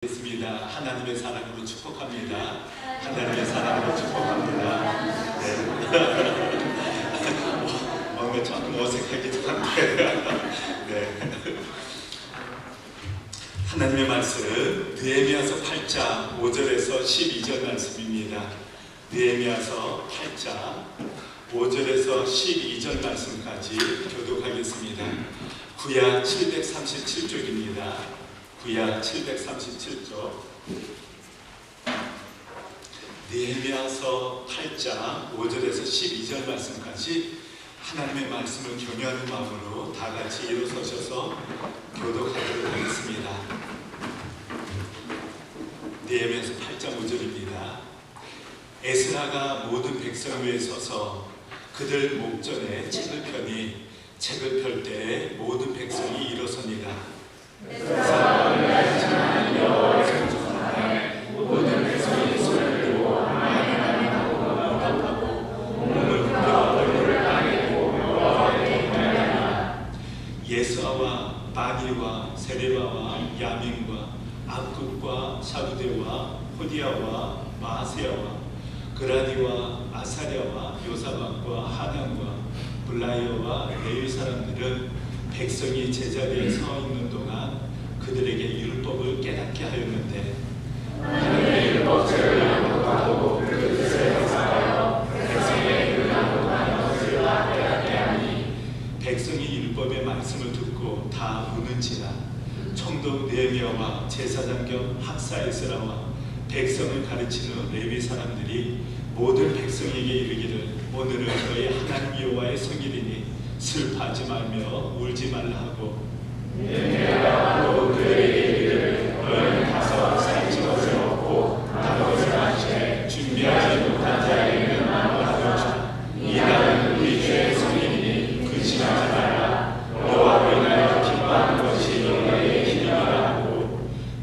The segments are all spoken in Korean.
있습니다. 하나님의 사랑으로 축복합니다. 하나님의 사랑으로 축복합니다. 네. 뭔가 좀 어색하기도 한데 네. 하나님의 말씀 느헤미야서 8장 5절에서 12절 말씀입니다. 느헤미야서 8장 5절에서 12절 말씀까지 교독하겠습니다. 구약 737쪽입니다. 구약 737쪽 느헤미야서 8장 5절에서 12절 말씀까지 하나님의 말씀을 경외하는 마음으로 다 같이 일어서셔서 교독하도록 하겠습니다. 느헤미야서 8장 5절입니다. 에스라가 모든 백성 위에 서서 그들 목전에 책을 펴니 책을 펼 때에 모든 백성이 일어서니라. 모든 백성이 손을 들고 하나님하고 응답하고 몸을 굽혀 얼굴을 땅에 두고 여호와께 예수아와 바니와 세레바와 야민과 압굽과 샤부데와 호디아와 마아세야와 그라디와 아사랴와 요사박과 하난과 블라이어와 레위 사람들은 백성이 제자리에 서 있는 동안 그들에게 율법을 깨닫게 하였는데 하나님의 율법책을 낭독하고 그 뜻을 해석하여 백성의 그 낭독한 것을 다 깨닫게 하니 백성이 율법의 말씀을 듣고 다 우는지라. 총독 느헤미야와 제사장 겸 학사 에스라와 백성을 가르치는 레위 사람들이 모든 백성에게 이르기를 오늘은 너희 하나님 여호와의 성일이니 슬퍼하지 말며 울지 말라 하고 느헤미야가 또 그들에게 이르기를 너희는 가서 살찐 것을 먹고 단 것을 마시되 준비하지 못한 자에게는 나눠주라. 이 날은 우리 주의 성일이니 근심하지 말라. 여호와로 인하여 기뻐하는 것이 너희의 힘이라 하고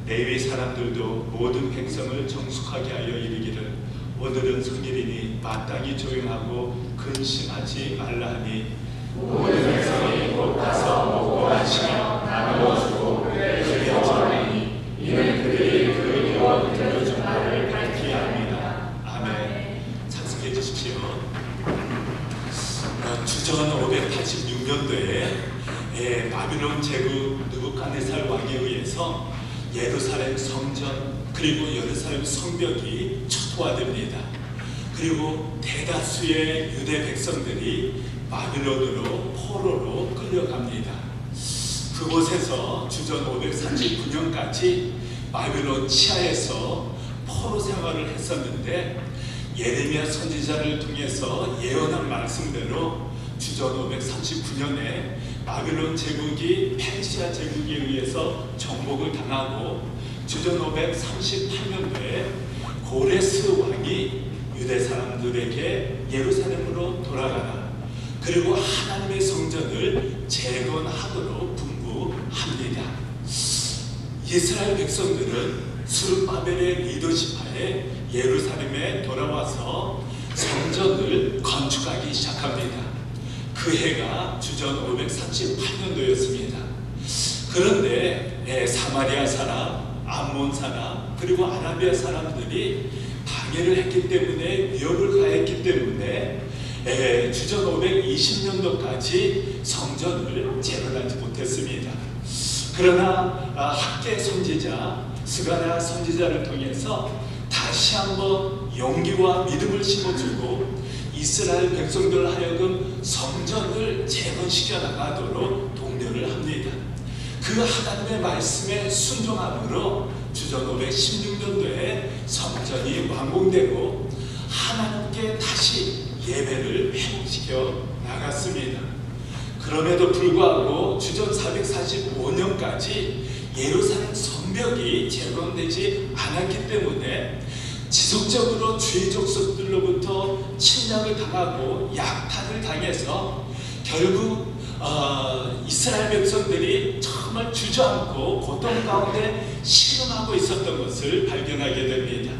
레위 사람들도 모든 백성을 정숙하게 하여 이르기를 오늘은 성일이니 마땅히 조용하고 근심하지 말라 하니 모든 백성이 곧 가서 먹고 마시며 나누어주고 그들에게 전하니 이는 그들이 그 여호와 들려준 말을 밝히게 합니다. 아멘. 찬송해 주십시오. 주전 586년도에 바빌론 제국 느부갓네살 왕에 의해서 예루살렘 성전 그리고 예루살렘 성벽이 초토화됩니다. 그리고 대다수의 유대 백성들이 바빌론으로 포로로 끌려갑니다. 그곳에서 주전 539년까지 바빌론 치하에서 포로 생활을 했었는데 예레미야 선지자를 통해서 예언한 말씀대로 주전 539년에 바빌론 제국이 페르시아 제국에 의해서 정복을 당하고 주전 538년도에 고레스 왕이 유대 사람들에게 예루살렘으로 돌아가라. 그리고 하나님의 성전을 재건하도록 분부합니다. 이스라엘 백성들은 스룹바벨의 리더십하에 예루살렘에 돌아와서 성전을 건축하기 시작합니다. 그 해가 주전 538년도였습니다. 그런데 사마리아 사람, 암몬 사람, 그리고 아라비아 사람들이 방해를 했기 때문에 위협을 가했기 때문에 주전 520년도까지 성전을 재건하지 못했습니다. 그러나 학계 선지자 스가랴 선지자를 통해서 다시 한번 용기와 믿음을 심어주고 이스라엘 백성들 하여금 성전을 재건시켜 나가도록 독려를 합니다. 그 하나님의 말씀에 순종함으로 주전 516년도에 성전이 완공되고 하나님께 다시 예배를 회복시켜 나갔습니다. 그럼에도 불구하고 주전 445년까지 예루살렘 성벽이 재건되지 않았기 때문에 지속적으로 주의 족속들로부터 침략을 당하고 약탈을 당해서 결국 이스라엘 백성들이 정말 주저앉고 고통 가운데 신음하고 있었던 것을 발견하게 됩니다.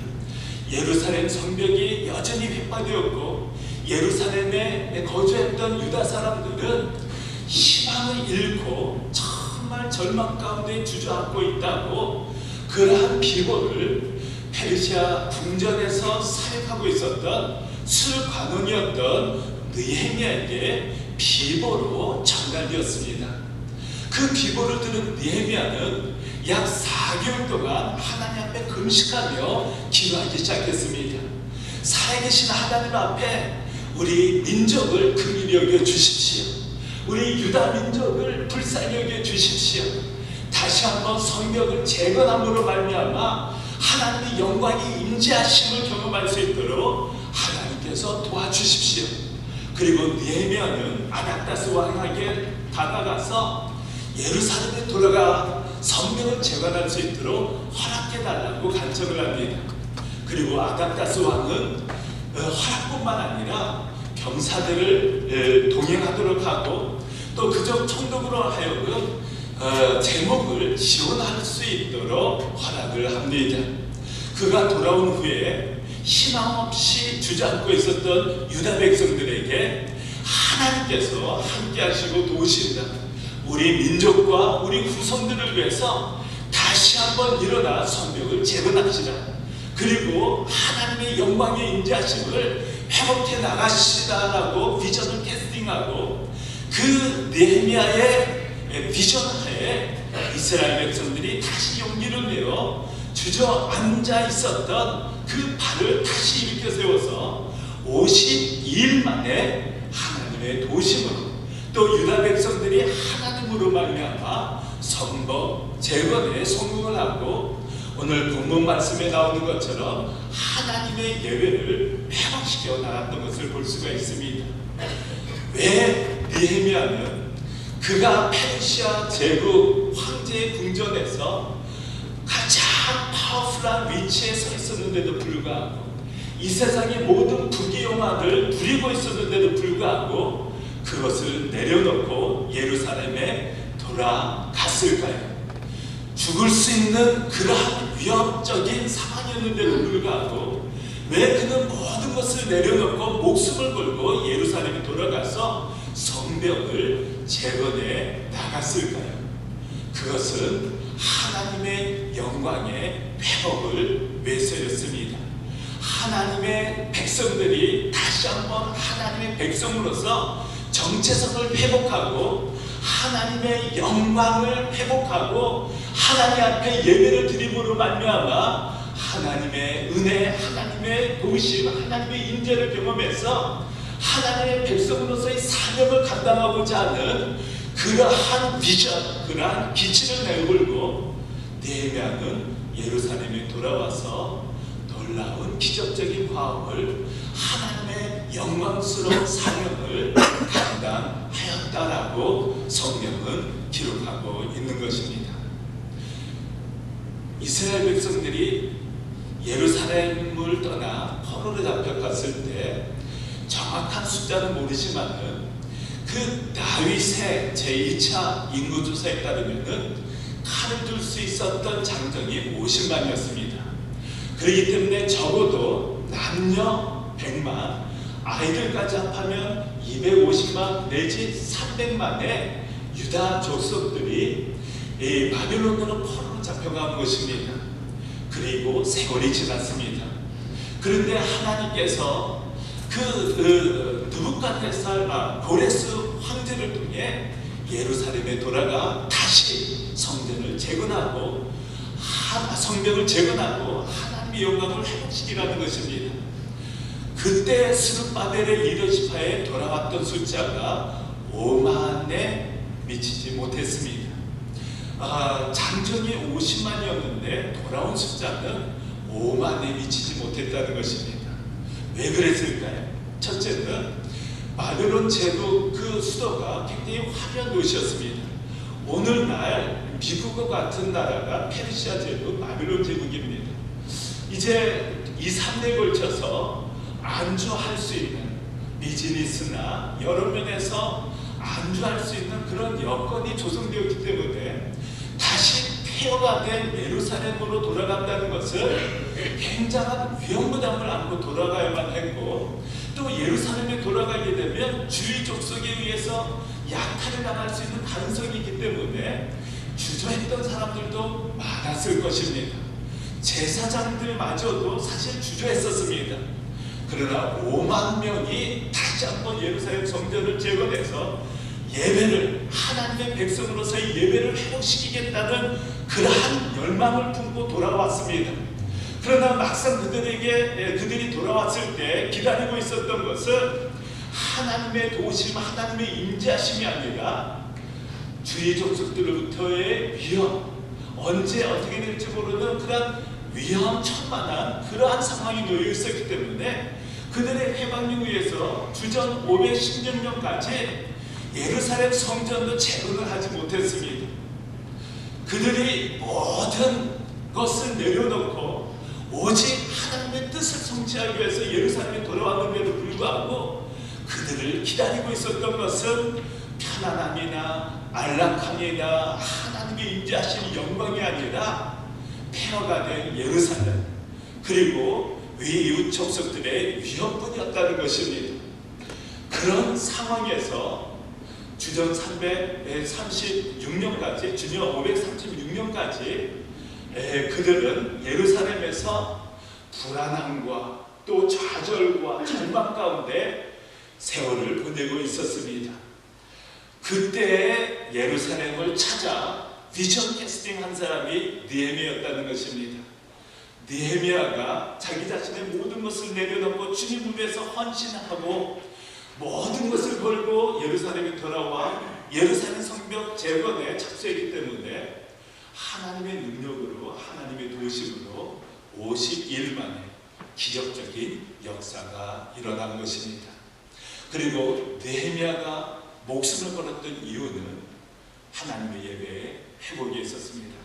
예루살렘 성벽이 여전히 훼파되었고 예루살렘에 거주했던 유다 사람들은 희망을 잃고 정말 절망 가운데 주저앉고 있다고 그 그러한 비보를 페르시아 궁전에서 사역하고 있었던 술관원이었던 느헤미야에게 비보로 전달되었습니다. 그 비보를 들은 느헤미야는 약 4개월 동안 하나님 앞에 금식하며 기도하기 시작했습니다. 살아계신 하나님 앞에 우리 민족을 긍휼히 여겨 주십시오. 우리 유다 민족을 불쌍히 여겨 주십시오. 다시 한번 성벽을 재건함으로 말미암아 하나님의 영광이 임재하심을 경험할 수 있도록 하나님께서 도와주십시오. 그리고 느헤미야는 아닥다스 왕에게 다가가서 예루살렘에 돌아가 성벽을 재건할 수 있도록 허락해달라고 간청을 합니다. 그리고 아닥다스 왕은 허락뿐만 아니라 병사들을 동행하도록 하고 또 그적 총독으로 하여금 제목을 지원할 수 있도록 허락을 합니다. 그가 돌아온 후에 희망 없이 주저앉고 있었던 유다 백성들에게 하나님께서 함께 하시고 도우신다. 우리 민족과 우리 후손들을 위해서 다시 한번 일어나 성벽을 재건합시다. 그리고 하나님의 영광의 임재하심을 회복해 나가시다라고 비전을 캐스팅하고 그 느헤미야의 비전 하에 이스라엘 백성들이 다시 용기를 내어 주저앉아 있었던 그 발을 다시 일으켜 세워서 52일 만에 하나님의 도우심으로 또 유다 백성들이 하나님으로 말미암아 성벽 재건에 성공을 하고 오늘 본문 말씀에 나오는 것처럼 하나님의 예배를 회복시켜 나갔던 것을 볼 수가 있습니다. 왜 느헤미야는 그가 페르시아 제국 황제의 궁전에서 가장 파워풀한 위치에 서 있었는데도 불구하고 이 세상의 모든 부귀영화를 누리고 있었는데도 불구하고 그것을 내려놓고 예루살렘에 돌아갔을까요? 죽을 수 있는 그러한 위협적인 상황이었는데도 불구하고 왜 그는 모든 것을 내려놓고 목숨을 걸고 예루살렘에 돌아가서 성벽을 재건해 나갔을까요? 그것은 하나님의 영광의 회복을 위해서였습니다. 하나님의 백성들이 다시 한번 하나님의 백성으로서 정체성을 회복하고 하나님의 영광을 회복하고 하나님 앞에 예배를 드림으로 말미암아 하나님의 은혜, 하나님의 도우심, 하나님의 인재를 경험해서 하나님의 백성으로서의 사명을 감당하고자 하는 그러한 비전, 그러한 기치를 내걸고 느헤미야는 예루살렘에 돌아와서 놀라운 기적적인 화합을 하나님의 영광스러운 사명을 감당하였다라고 성경은 기록하고 있는 것입니다. 이스라엘 백성들이 예루살렘을 떠나 포로로 잡혀갔을 때 정확한 숫자는 모르지만은 그 다윗의 제2차 인구조사에 따르면은 칼을 들 수 있었던 장정이 50만이었습니다. 그렇기 때문에 적어도 남녀 100만, 아이들까지 합하면 250만 내지 300만의 유다 족속들이 바빌론으로 포로로 잡혀간 것입니다. 그리고 세월이 지났습니다. 그런데 하나님께서 느부갓네살 고레스 황제를 통해 예루살렘에 돌아가 다시 성전을 재건하고 성벽을 재건하고 하나님의 영광을 회복시키라는 것입니다. 그때 스룹바벨의 리더십하에 돌아왔던 숫자가 5만에 미치지 못했습니다. 장정이 50만이었는데 돌아온 숫자는 5만에 미치지 못했다는 것입니다. 왜 그랬을까요? 첫째는 바벨론 제국 그 수도가 굉장히 화려한 도시였습니다. 오늘날 미국과 같은 나라가 페르시아 제국, 바벨론 제국입니다. 이제 2, 3대에 걸쳐서 안주할 수 있는 비즈니스나 여러 면에서 안주할 수 있는 그런 여건이 조성되었기 때문에 다시 폐허가 된 예루살렘으로 돌아간다는 것을 굉장한 위험부담을 안고 돌아가야만 했고 또 예루살렘에 돌아가게 되면 주위 족속에 의해서 약탈을 당할 수 있는 가능성이 있기 때문에 주저했던 사람들도 많았을 것입니다. 제사장들마저도 사실 주저했었습니다. 그러나 5만 명이 다시 한번 예루살렘 성전을 재건해서 예배를, 하나님의 백성으로서의 예배를 회복시키겠다는 그러한 열망을 품고 돌아왔습니다. 그러나 막상 그들이 돌아왔을 때 기다리고 있었던 것은 하나님의 도우심, 하나님의 임재하심이 아니라 주의 족속들로부터의 위험, 언제 어떻게 될지 모르는 그런 위험천만한 그러한 상황이 놓여 있었기 때문에 그들의 회방을 위해서 주전 516년까지 예루살렘 성전도 재건을 하지 못했습니다. 그들이 모든 것을 내려놓고 오직 하나님의 뜻을 성취하기 위해서 예루살렘에 돌아왔는데도 불구하고 그들을 기다리고 있었던 것은 편안함이나 안락함이나 하나님의 임재하신 영광이 아니라 폐허가 된 예루살렘, 그리고 이웃 족속들의 위협뿐이었다는 것입니다. 그런 상황에서 주전 336년까지, 주전 536년까지 그들은 예루살렘에서 불안함과 또 좌절과 절망 가운데 세월을 보내고 있었습니다. 그때 예루살렘을 찾아 비전 캐스팅한 사람이 느헤미야였다는 것입니다. 느헤미야가 자기 자신의 모든 것을 내려놓고 주님을 위해서 헌신하고 모든 것을 걸고 예루살렘에 돌아와 예루살렘 성벽 재건에 착수했기 때문에 하나님의 능력으로, 하나님의 도우심으로 50일 만에 기적적인 역사가 일어난 것입니다. 그리고 느헤미야가 목숨을 걸었던 이유는 하나님의 예배에 회복이 있었습니다.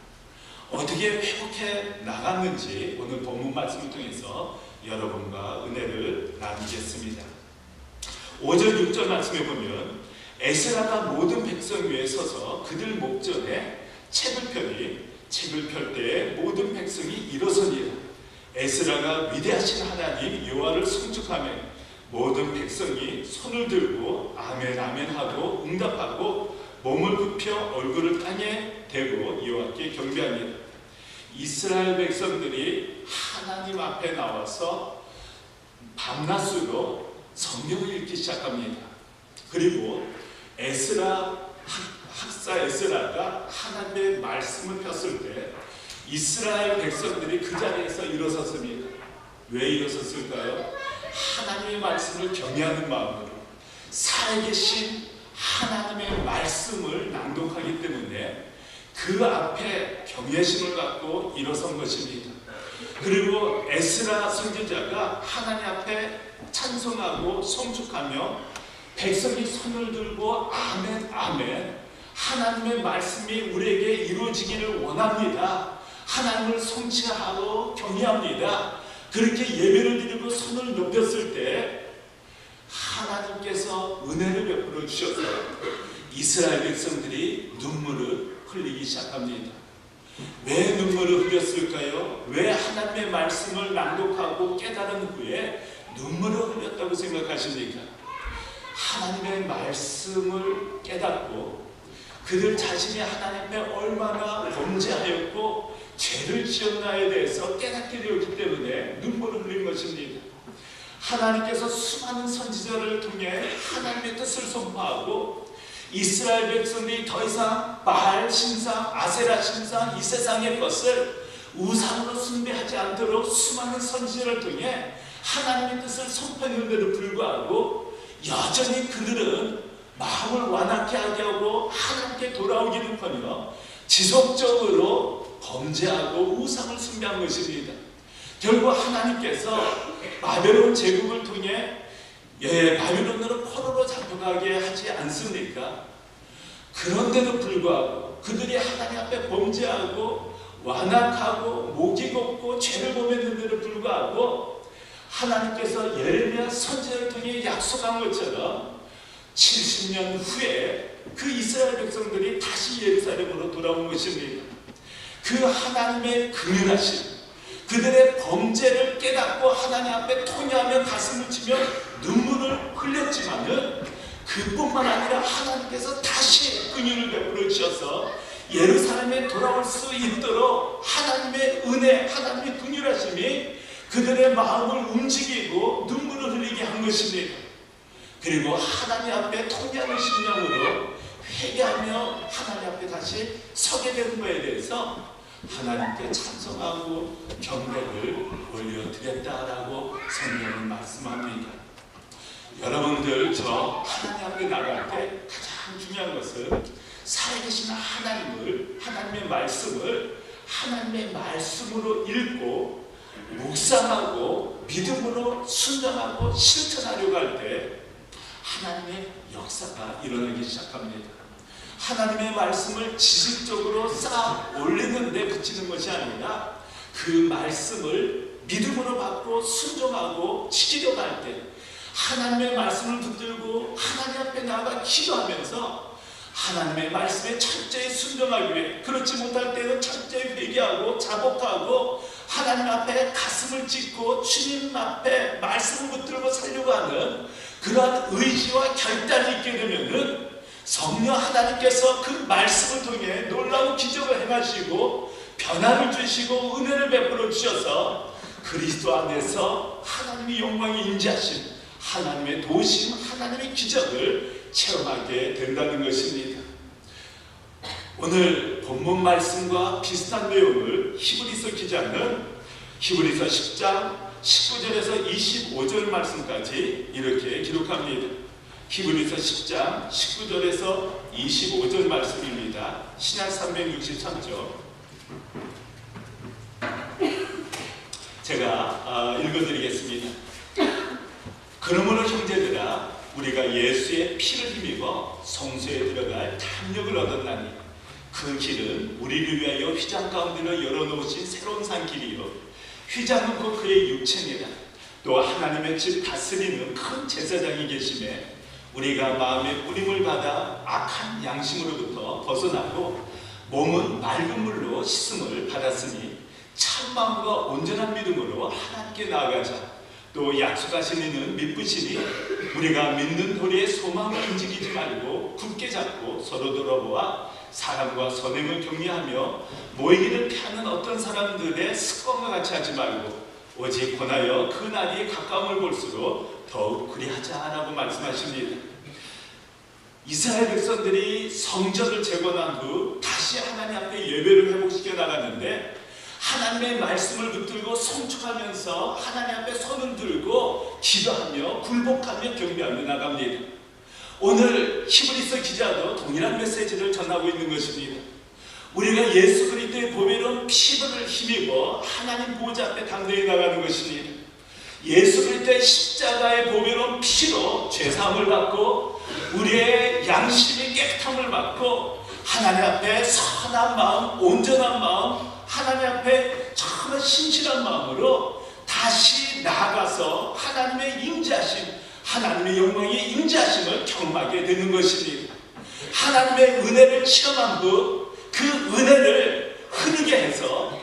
어떻게 회복해 나갔는지 오늘 본문 말씀을 통해서 여러분과 은혜를 나누겠습니다. 5절 6절 말씀에 보면 에스라가 모든 백성 위에 서서 그들 목전에 책을 펴니 책을 펼 때에 모든 백성이 일어서니라. 에스라가 위대하신 하나님 여호와를 송축하며 모든 백성이 손을 들고 아멘 아멘 하고 응답하고 몸을 굽혀 얼굴을 땅에 대고 여호와께 경배하니라. 이스라엘 백성들이 하나님 앞에 나와서 밤낮으로 성경을 읽기 시작합니다. 그리고 학사 에스라가 하나님의 말씀을 폈을 때 이스라엘 백성들이 그 자리에서 일어섰습니다. 왜 일어섰을까요? 하나님의 말씀을 경외하는 마음으로 살아계신 하나님의 말씀을 낭독하기 때문에 그 앞에 경외심을 갖고 일어선 것입니다. 그리고 에스라 선지자가 하나님 앞에 찬송하고 송축하며 백성이 손을 들고 아멘 아멘, 하나님의 말씀이 우리에게 이루어지기를 원합니다, 하나님을 성취하고 경외합니다, 그렇게 예배를 드리고 손을 높였을 때 하나님께서 은혜를 베풀어 주셔서 이스라엘 백성들이 눈물을 흘리기 시작합니다. 왜 눈물을 흘렸을까요? 왜 하나님의 말씀을 낭독하고 깨달은 후에 눈물을 흘렸다고 생각하십니까? 하나님의 말씀을 깨닫고 그들 자신이 하나님 앞에 얼마나 범죄하였고 죄를 지었나에 대해서 깨닫게 되었기 때문에 눈물을 흘린 것입니다. 하나님께서 수많은 선지자를 통해 하나님의 뜻을 선포하고 이스라엘 백성들이 더 이상 바알 신상, 아세라 신상, 이 세상의 것을 우상으로 숭배하지 않도록 수많은 선지자를 통해 하나님의 뜻을 선포했는데도 불구하고 여전히 그들은 마음을 완악케 하게 하고 하나님께 돌아오기는커녕 지속적으로 범죄하고 우상을 숭배한 것입니다. 결국 하나님께서 바벨론 제국을 통해 바벨론으로 포로로 잡혀가게 하지 않습니까? 그런데도 불구하고 그들이 하나님 앞에 범죄하고 완악하고 목이 곱고 죄를 범했는데도 불구하고 하나님께서 예레미야 선지자를 통해 약속한 것처럼 70년 후에 그 이스라엘 백성들이 다시 예루살렘으로 돌아온 것입니다. 그 하나님의 긍휼하심, 그들의 범죄를 깨닫고 하나님 앞에 통회하며 가슴을 치며 눈물을 흘렸지만은 그뿐만 아니라 하나님께서 다시 긍휼을 베풀어 주셔서 예루살렘에 돌아올 수 있도록 하나님의 은혜, 하나님의 긍휼하심이 그들의 마음을 움직이고 눈물을 흘리게 한 것입니다. 그리고 하나님 앞에 통회하는 심령으로 회개하며 하나님 앞에 다시 서게 되는 것에 대해서 하나님께 찬송하고 경배를 올려드렸다라고 성경은 말씀합니다. 여러분들, 저 하나님 앞에 나갈 때 가장 중요한 것은 살아계신 하나님을, 하나님의 말씀을 하나님의 말씀으로 읽고 묵상하고 믿음으로 순종하고 실천하려고 할 때 하나님의 역사가 일어나기 시작합니다. 하나님의 말씀을 지식적으로 쌓아 올리는 데 그치는 것이 아니라 그 말씀을 믿음으로 받고 순종하고 지키려고 할 때 하나님의 말씀을 붙들고 하나님 앞에 나아가 기도하면서 하나님의 말씀에 철저히 순종하기 위해, 그렇지 못할 때는 철저히 회개하고 자복하고 하나님 앞에 가슴을 찢고 주님 앞에 말씀을 붙들고 살려고 하는 그러한 의지와 결단이 있게 되면은 성령 하나님께서 그 말씀을 통해 놀라운 기적을 행하시고 변화를 주시고 은혜를 베풀어 주셔서 그리스도 안에서 하나님의 영광이 임재하신 하나님의 도우심, 하나님의 기적을 체험하게 된다는 것입니다. 오늘 본문 말씀과 비슷한 내용을 히브리서 기자는 히브리서 10장 19절에서 25절 말씀까지 이렇게 기록합니다. 히브리서 10장 19절에서 25절 말씀입니다. 신약 363쪽 제가 읽어드리겠습니다. 그러므로 형제들아, 우리가 예수의 피를 힘입어 성소에 들어갈 탐욕을 얻었나니 그 길은 우리를 위하여 휘장 가운데로 열어놓으신 새로운 산길이요 휘장은 곧 그의 육체니라. 또 하나님의 집 다스리는 큰 제사장이 계심에 우리가 마음의 뿌림을 받아 악한 양심으로부터 벗어나고 몸은 맑은 물로 씻음을 받았으니 참마음과 온전한 믿음으로 하나님께 나아가자. 또 약속하신 이는 믿으시니 우리가 믿는 도리에 소망을 움직이지 말고 굳게 잡고 서로 돌아보아 사람과 선행을 격려하며 모이기를 피하는 어떤 사람들의 습관과 같이 하지 말고 오직 권하여 그 날이 가까움을 볼수록 더욱 그리하자라고 말씀하십니다. 이스라엘 백성들이 성전을 재건한 후 다시 하나님 앞에 예배를 회복시켜 나갔는데 하나님의 말씀을 붙들고 성축하면서 하나님 앞에 손을 들고 기도하며 굴복하며 경배하며 나갑니다. 오늘 히브리서 기자도 동일한 메시지를 전하고 있는 것입니다. 우리가 예수 그리스도의 보배로운 피를 힘입어 하나님 보좌 앞에 당당히 나가는 것입니다. 예수 그리스도의 십자가의 보배로운 피로 죄사함을 받고 우리의 양심이 깨끗함을 받고 하나님 앞에 선한 마음, 온전한 마음, 하나님 앞에 정말 신실한 마음으로 다시 나아가서 하나님의 임재하심, 하나님의 영광의 임재하심을 경험하게 되는 것입니다. 하나님의 은혜를 체험한 후 그 은혜를 흐르게 해서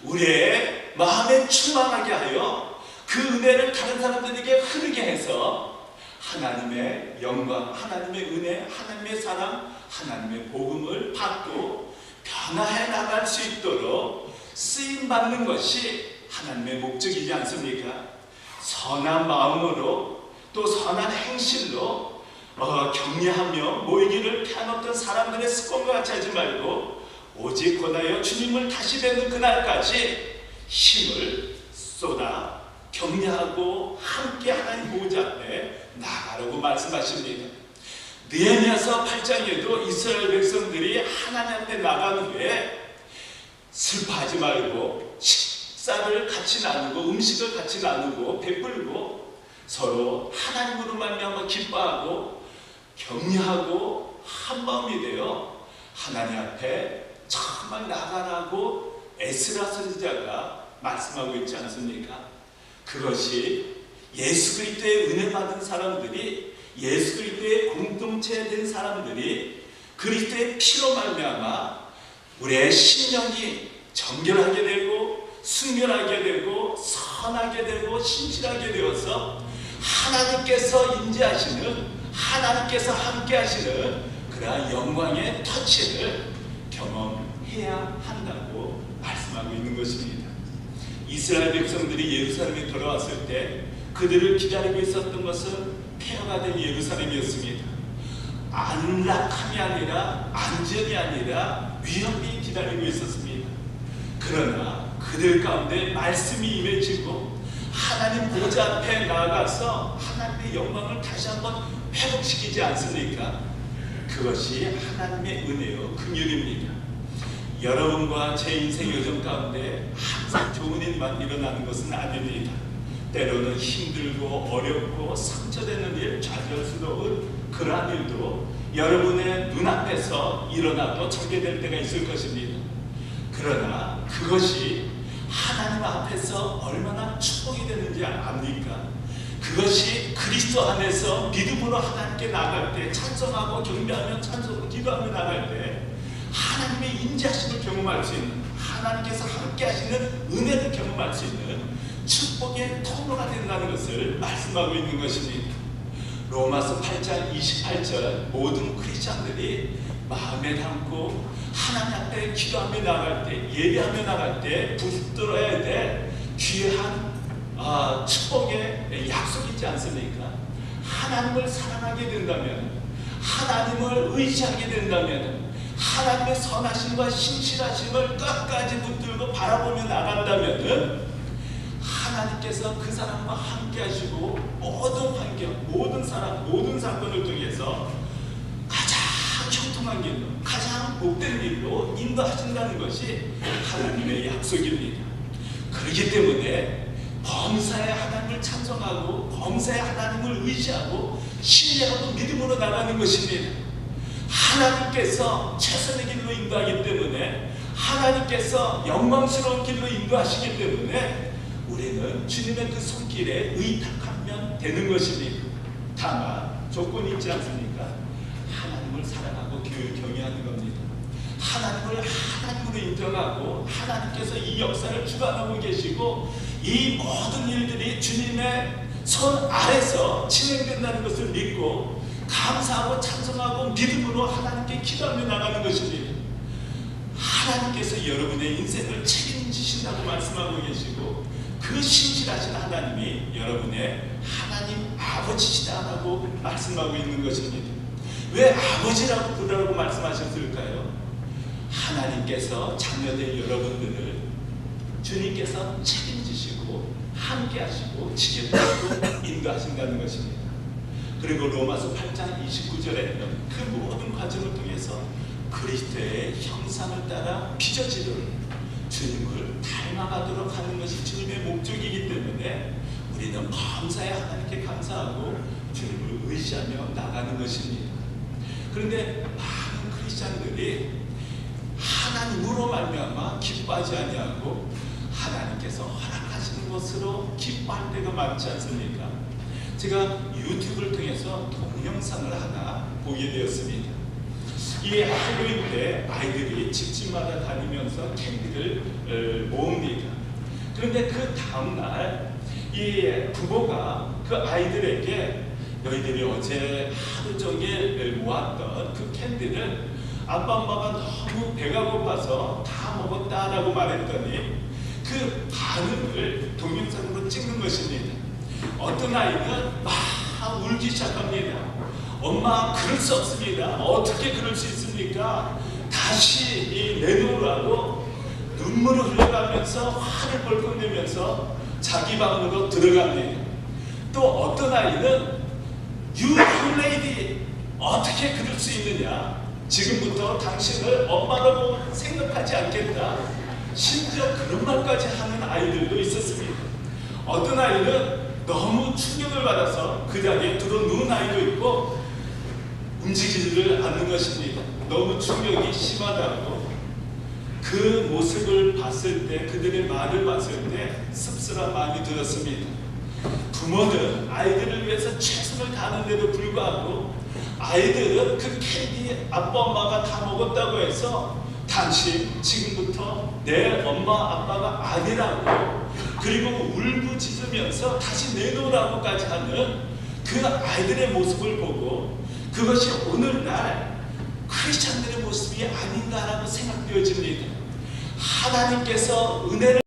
우리의 마음에 충만하게 하여 그 은혜를 다른 사람들에게 흐르게 해서 하나님의 영광, 하나님의 은혜, 하나님의 사랑, 하나님의 복음을 받고 변화해 나갈 수 있도록 쓰임받는 것이 하나님의 목적이지 않습니까? 선한 마음으로 또 선한 행실로 격려하며 모이기를 피한 어떤 사람들의 습관과 같이 하지 말고 오직 권하여 주님을 다시 뵙는 그날까지 힘을 쏟아 격려하고 함께 하나님 보좌 앞에 나가라고 말씀하십니다. 느헤미야서 8장에도 이스라엘 백성들이 하나님 앞에 나간 후에 슬퍼하지 말고 식사를 같이 나누고 음식을 같이 나누고 베풀고 서로 하나님으로 말미암아 기뻐하고 격려하고 한마음이 되어 하나님 앞에 정말 나가라고 에스라 선지자가 말씀하고 있지 않습니까? 그것이 예수 그리스도의 은혜 받은 사람들이, 예수 그리스도의 공동체 된 사람들이 그리스도의 피로 말미암아 우리의 심령이 정결하게 되고 순결하게 되고 선하게 되고 신실하게 되어서 하나님께서 임재하시는, 하나님께서 함께 하시는 그러한 영광의 터치를 경험해야 한다고 말씀하고 있는 것입니다. 이스라엘 백성들이 예루살렘에 돌아왔을 때 그들을 기다리고 있었던 것은 폐허가 된 예루살렘이었습니다. 안락함이 아니라 안전이 아니라 위험이 기다리고 있었습니다. 그러나 그들 가운데 말씀이 임해지고 하나님 보좌 앞에 나아가서 하나님의 영광을 다시 한번 회복시키지 않습니까? 그것이 하나님의 은혜요 긍휼입니다. 여러분과 제 인생 여정 가운데 항상 좋은 일만 일어나는 것은 아닙니다. 때로는 힘들고 어렵고 상처되는 일, 좌절스러운 그러한 일도 여러분의 눈앞에서 일어나도 전개될 때가 있을 것입니다. 그러나 그것이 하나님 앞에서 얼마나 축복이 되는지 압니까? 그것이 그리스도 안에서 믿음으로 하나님께 나갈 때, 찬송하고 경배하며 찬송하고 기도하며 나갈 때 하나님의 인자하심을 경험할 수 있는, 하나님께서 함께 하시는 은혜를 경험할 수 있는 축복의 통로가 된다는 것을 말씀하고 있는 것입니다. 로마서 8장 28절 모든 크리스찬들이 마음에 담고 하나님 앞에 기도하며 나갈 때, 예배하며 나갈 때 붙들어야 될 귀한 축복의 약속이 있지 않습니까? 하나님을 사랑하게 된다면, 하나님을 의지하게 된다면, 하나님의 선하심과 신실하심을 끝까지 붙들고 바라보며 나간다면 하나님께서 그 사람과 함께 하시고 모든 환경, 모든 사람, 모든 사건을 통해서 가장 형통한 길로, 가장 복된 길로 인도하신다는 것이 하나님의 약속입니다. 그렇기 때문에 범사에 하나님을 찬송하고 범사에 하나님을 의지하고 신뢰하고 믿음으로 나가는 것입니다. 하나님께서 최선의 길로 인도하기 때문에, 하나님께서 영광스러운 길로 인도하시기 때문에 우리는 주님의 그 손길에 의탁하면 되는 것입니다. 다만 조건이 있지 않습니까? 하나님을 사랑하고 경외하는 겁니다. 하나님을 하나님으로 인정하고 하나님께서 이 역사를 주관하고 계시고 이 모든 일들이 주님의 손 아래서 진행된다는 것을 믿고 감사하고 찬송하고 믿음으로 하나님께 기도하며 나가는 것입니다. 하나님께서 여러분의 인생을 책임지신다고 말씀하고 계시고 그 신실하신 하나님이 여러분의 하나님 아버지시다라고 말씀하고 있는 것입니다. 왜 아버지라고 부르라고 말씀하셨을까요? 하나님께서 자녀된 여러분들을 주님께서 책임지시고 함께 하시고 지켜주시고 인도하신다는 것입니다. 그리고 로마서 8장 29절에는 그 모든 과정을 통해서 그리스도의 형상을 따라 빚어지는 주님을 닮아가도록 하는 것이 주님의 목적이기 때문에 우리는 범사에 하나님께 감사하고 주님을 의지하며 나가는 것입니다. 그런데 많은 크리스찬들이 하나님으로 말미암아 기뻐하지 아니하고 하나님께서 허락하시는 것으로 기뻐할 때가 많지 않습니까? 제가 유튜브를 통해서 동영상을 하나 보게 되었습니다. 이 할로윈 때 아이들이 집집마다 다니면서 캔디를 모읍니다. 그런데 그 다음날 이 부모가 그 아이들에게 너희들이 어제 하루 종일 모았던 그 캔디를 아빠 엄마가 너무 배가 고파서 다 먹었다라고 말했더니 그 반응을 동영상으로 찍는 것입니다. 어떤 아이는 막 울기 시작합니다. 엄마 그럴 수 없습니다. 어떻게 그럴 수 있습니까? 다시 내놓으라고 눈물을 흘려가면서 화를 벌컥 내면서 자기 방으로 들어갑니다. 또 어떤 아이는 You young lady 어떻게 그럴 수 있느냐? 지금부터 당신을 엄마라고 생각하지 않겠다. 심지어 그런 말까지 하는 아이들도 있었습니다. 어떤 아이는 너무 충격을 받아서 그 자리에 들어누운 아이도 있고 움직이지를 않는 것입니다. 너무 충격이 심하다고. 그 모습을 봤을 때, 그들의 말을 봤을 때 씁쓸한 마음이 들었습니다. 부모들은 아이들을 위해서 최선을 다하는데도 불구하고 아이들은 그 캔디 아빠 엄마가 다 먹었다고 해서 당신 지금부터 내 엄마 아빠가 아니라고, 그리고 울부짖으면서 다시 내놓으라고까지 하는 그 아이들의 모습을 보고 그것이 오늘날 크리스찬들의 모습이 아닌가라고 생각되어집니다. 하나님께서 은혜를